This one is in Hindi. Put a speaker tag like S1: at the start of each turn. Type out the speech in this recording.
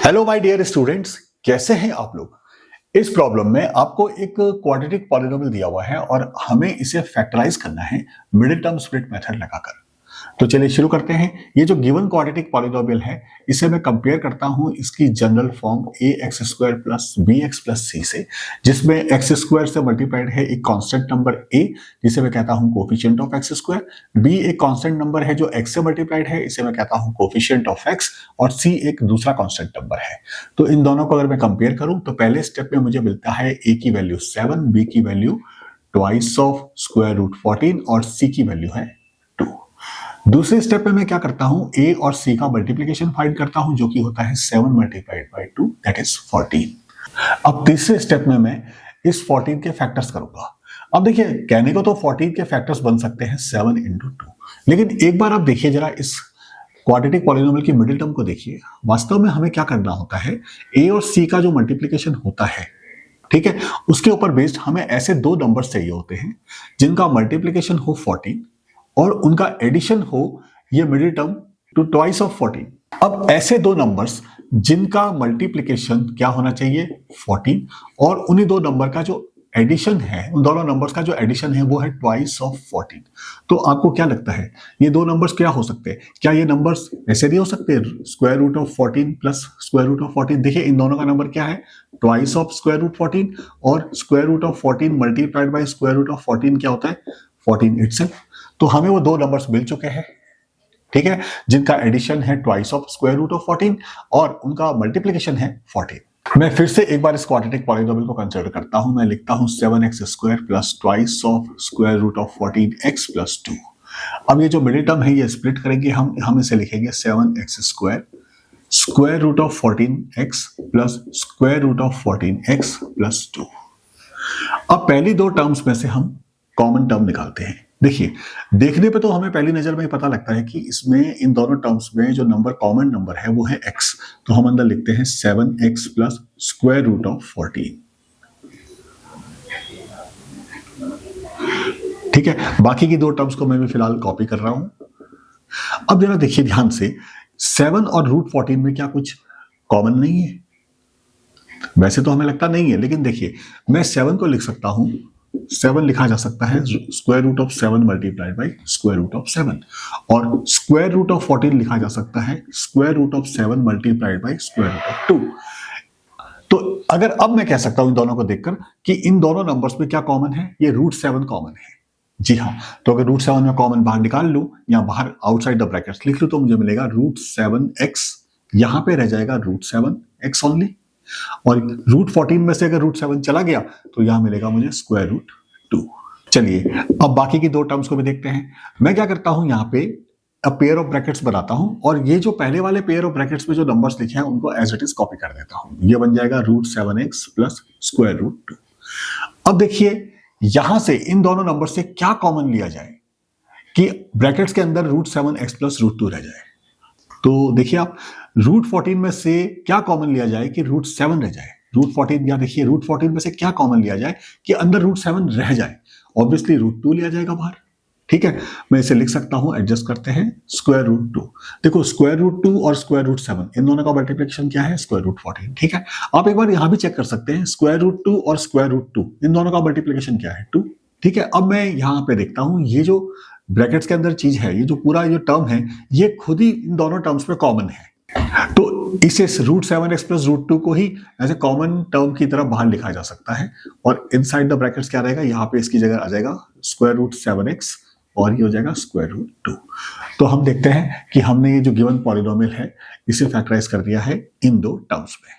S1: हेलो माय डियर स्टूडेंट्स, कैसे हैं आप लोग। इस प्रॉब्लम में आपको एक क्वाड्रेटिक पॉलिनोमियल दिया हुआ है और हमें इसे फैक्टराइज करना है मिडिल टर्म स्प्लिट मेथड लगाकर। तो चलिए शुरू करते हैं। ये जो गिवन क्वाड्रेटिक पॉलिनोमियल है इसे मैं कंपेयर करता हूं इसकी general form a x square plus b x plus c से, जिसमें एक्स स्क्वायर से मल्टीप्लाइड है एक कांस्टेंट नंबर ए जिसे मैं कहता हूं coefficient of x square, B एक कांस्टेंट नंबर है जो एक्स से मल्टीप्लाइड है, इसे मैं कहता हूं कोफिशिएंट ऑफ एक्स, और सी एक दूसरा कांस्टेंट नंबर है। तो इन दोनों को अगर मैं कंपेयर करूं तो पहले स्टेप में मुझे मिलता है ए की वैल्यू 7, बी की value twice of square root 14 और सी की वैल्यू है 2। दूसरे स्टेप में मैं क्या करता हूं, ए और सी का मल्टीप्लिकेशन फाइंड करता हूं जो कि होता है 7 मल्टीप्लाइड बाय 2 दैट इज 14। अब तीसरे स्टेप में मैं इस 14 के फैक्टर्स करूंगा। अब देखिए, कहने को तो 14 के फैक्टर्स बन सकते हैं 7 into 2, लेकिन एक बार आप देखिए जरा इस क्वाड्रेटिक पॉलिनोमियल की मिडिल टर्म को देखिए। वास्तव में हमें क्या करना होता है, ए और सी का जो मल्टीप्लिकेशन होता है, ठीक है, उसके ऊपर बेस्ड हमें ऐसे दो नंबर्स चाहिए होते हैं जिनका मल्टीप्लिकेशन हो 14 और उनका एडिशन हो ये middle term to twice of 14। अब ऐसे दो नंबर्स जिनका मल्टीप्लिकेशन क्या होना चाहिए 14, और उन्हीं दो नंबर का जो एडिशन है, उन दोनों नंबर्स का जो एडिशन है वो है ट्वाइस ऑफ 14। तो आपको क्या लगता है ये दो नंबर्स क्या हो सकते हैं? क्या ये नंबर्स ऐसे नहीं हो सकते, square root of 14 plus square root of 14? देखिए इन दोनों का नंबर क्या है, ट्वाइस ऑफ स्क्वायर रूट 14, और square root of 14 multiplied by square root of 14 क्या होता है 14 इटसेल्फ। तो हमें वो दो नंबर्स मिल चुके हैं, ठीक है, जिनका एडिशन है twice of square root of 14 और उनका मल्टीप्लिकेशन है 14। मैं फिर से एक बार इस क्वाड्रेटिक पॉलिनोमियल को कंसीडर करता हूं। मैं लिखता हूं 7x square plus twice of square root of 14x plus 2। अब ये जो मिडिल टर्म है ये स्प्लिट करेंगे, हम इसे लिखेंगे 7x square square root of 14x plus square root of 14x plus 2। अब पहली दो टर्म्स में से हम कॉमन टर्म निकालते हैं। देखिए, देखने पे तो हमें पहली नजर में ही पता लगता है कि इसमें इन दोनों टर्म्स में जो नंबर कॉमन नंबर है वो है x। तो हम अंदर लिखते हैं 7x plus square root of 14, ठीक है। बाकी की दो टर्म्स को मैं भी फिलहाल कॉपी कर रहा हूं। अब जरा देखिए ध्यान से, 7 और रूट 14 में क्या कुछ कॉमन नहीं है? वैसे तो हमें लगता नहीं है, लेकिन देखिए मैं 7 को लिख सकता हूं, 7 लिखा जा सकता है square root of 7 multiplied by square root of 7, और स्क्वायर रूट ऑफ 14 लिखा जा सकता है square root of 7 multiplied by square root of 2। तो अगर अब मैं कह सकता हूं इन दोनों को देखकर कि इन दोनों नंबर्स में क्या कॉमन है, ये रूट 7 कॉमन है। जी हाँ, तो अगर रूट 7 में कॉमन बाहर निकाल लूं या बाहर आउटसाइड द ब्रैकेट्स लिख लूं तो मुझे मिलेगा रूट 7x, यहां पे रह जाएगा रूट 7x ओनली, और रूट 14 में से अगर रूट 7 चला गया तो यहां मिलेगा मुझे स्क्वायर रूट 2। चलिए अब बाकी की दो टर्म्स को भी देखते हैं। मैं क्या करता हूं, यहां पे अ पेयर ऑफ ब्रैकेट्स बनाता हूं, और ये जो पहले वाले पेयर ऑफ ब्रैकेट्स में जो नंबर्स लिखे हैं उनको एज इट इज कॉपी कर देता हूं। ये बन जाएगा root 7x plus square root 2। अब देखिए यहां से इन दोनों नंबर से क्या कॉमन लिया जाए कि ब्रैकेट्स के अंदर रूट 7x प्लस रूट 2 रह जाए। तो देखिए आप, रूट 14 में से क्या कॉमन लिया जाए कि रूट 7 रह जाए। रूट 14, या देखिए रूट 14 में से क्या कॉमन लिया जाए कि अंदर रूट 7 रह जाए। ऑब्वियसली रूट 2 लिया जाएगा बाहर, ठीक है। मैं इसे लिख सकता हूं, एडजस्ट करते हैं, स्क्वायर रूट 2। देखो स्क्वायर रूट 2 और स्क्वायर रूट 7 इन दोनों का मल्टीप्लिकेशन क्या है, स्क्वायर रूट 14, ठीक है। आप एक बार यहां भी चेक कर सकते हैं, स्क्वायर रूट 2 और स्क्वायर रूट 2 इन दोनों का मल्टीप्लिकेशन क्या है 2, ठीक है। अब मैं यहां पे देखता हूं ये जो ब्रैकेट्स के अंदर चीज है, ये जो पूरा ये टर्म है, ये खुद ही इन दोनों टर्म्स में कॉमन है। तो इसे रूट 7x प्लस रूट 2 को ही एज ए कॉमन टर्म की तरफ बाहर लिखा जा सकता है, और इनसाइड द ब्रैकेट्स क्या रहेगा, यहाँ पे इसकी जगह आ जाएगा स्क्वायर रूट 7x और ये हो जाएगा स्क्वायर रूट 2। तो हम देखते हैं कि हमने ये जो गिवन पॉलिनोमियल है इसे फैक्टराइज कर दिया है इन दो टर्म्स में।